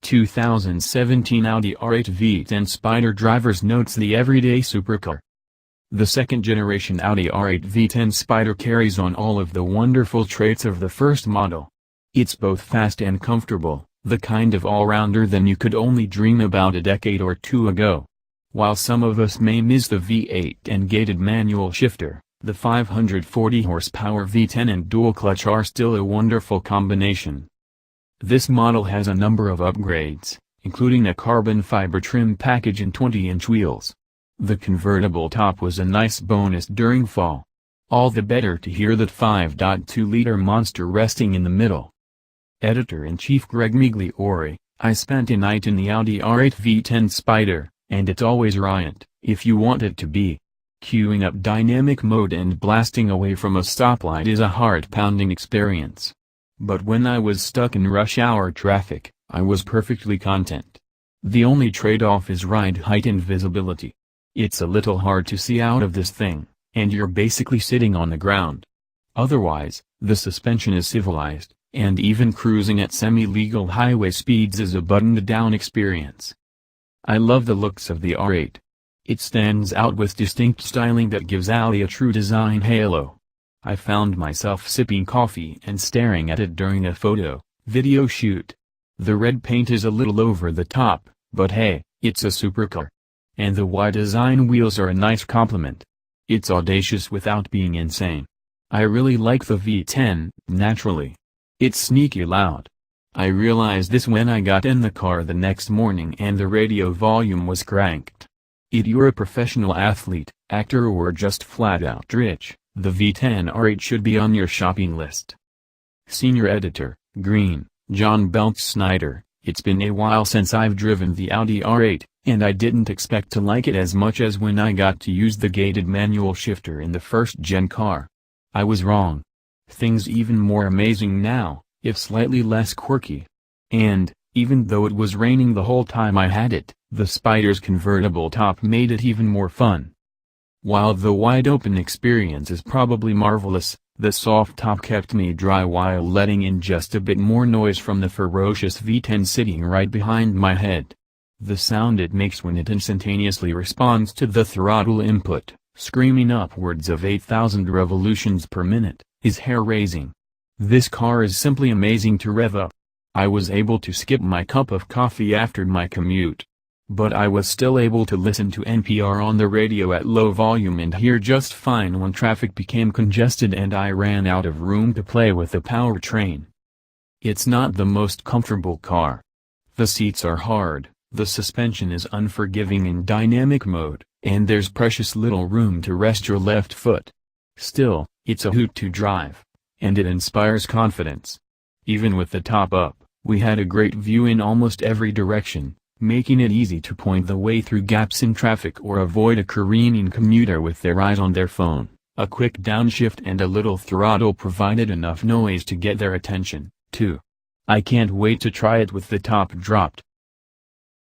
2017 Audi R8 V10 Spyder driver's notes. The everyday supercar. The second-generation Audi R8 V10 Spyder carries on all of the wonderful traits of the first model. It's both fast and comfortable, the kind of all-rounder than you could only dream about a decade or two ago. While some of us may miss the V8 and gated manual shifter, the 540 horsepower V10 and dual clutch are still a wonderful combination. This model has a number of upgrades, including a carbon fiber trim package and 20-inch wheels. The convertible top was a nice bonus during fall. All the better to hear that 5.2-liter monster resting in the middle. Editor-in-Chief Greg Migliore: I spent a night in the Audi R8 V10 Spyder, and it's always riot, if you want it to be. Queuing up dynamic mode and blasting away from a stoplight is a heart-pounding experience. But when I was stuck in rush hour traffic, I was perfectly content. The only trade-off is ride height and visibility. It's a little hard to see out of this thing, and you're basically sitting on the ground. Otherwise, the suspension is civilized, and even cruising at semi-legal highway speeds is a buttoned-down experience. I love the looks of the R8. It stands out with distinct styling that gives Audi a true design halo. I found myself sipping coffee and staring at it during a video shoot. The red paint is a little over the top, but hey, it's a supercar. And the Y-design wheels are a nice compliment. It's audacious without being insane. I really like the V10, naturally. It's sneaky loud. I realized this when I got in the car the next morning and the radio volume was cranked. If you're a professional athlete, actor or just flat-out rich, the V10 R8 should be on your shopping list. Senior Editor, Green, John Belch Snyder: It's been a while since I've driven the Audi R8, and I didn't expect to like it as much as when I got to use the gated manual shifter in the first-gen car. I was wrong. Things even more amazing now, if slightly less quirky. And, even though it was raining the whole time I had it, the Spyder's convertible top made it even more fun. While the wide-open experience is probably marvelous, the soft top kept me dry while letting in just a bit more noise from the ferocious V10 sitting right behind my head. The sound it makes when it instantaneously responds to the throttle input, screaming upwards of 8,000 revolutions per minute, is hair-raising. This car is simply amazing to rev up. I was able to skip my cup of coffee after my commute. But I was still able to listen to NPR on the radio at low volume and hear just fine when traffic became congested and I ran out of room to play with the powertrain. It's not the most comfortable car. The seats are hard, the suspension is unforgiving in dynamic mode, and there's precious little room to rest your left foot. Still, it's a hoot to drive, and it inspires confidence. Even with the top up, we had a great view in almost every direction, making it easy to point the way through gaps in traffic or avoid a careening commuter with their eyes on their phone. A quick downshift and a little throttle provided enough noise to get their attention, too. I can't wait to try it with the top dropped.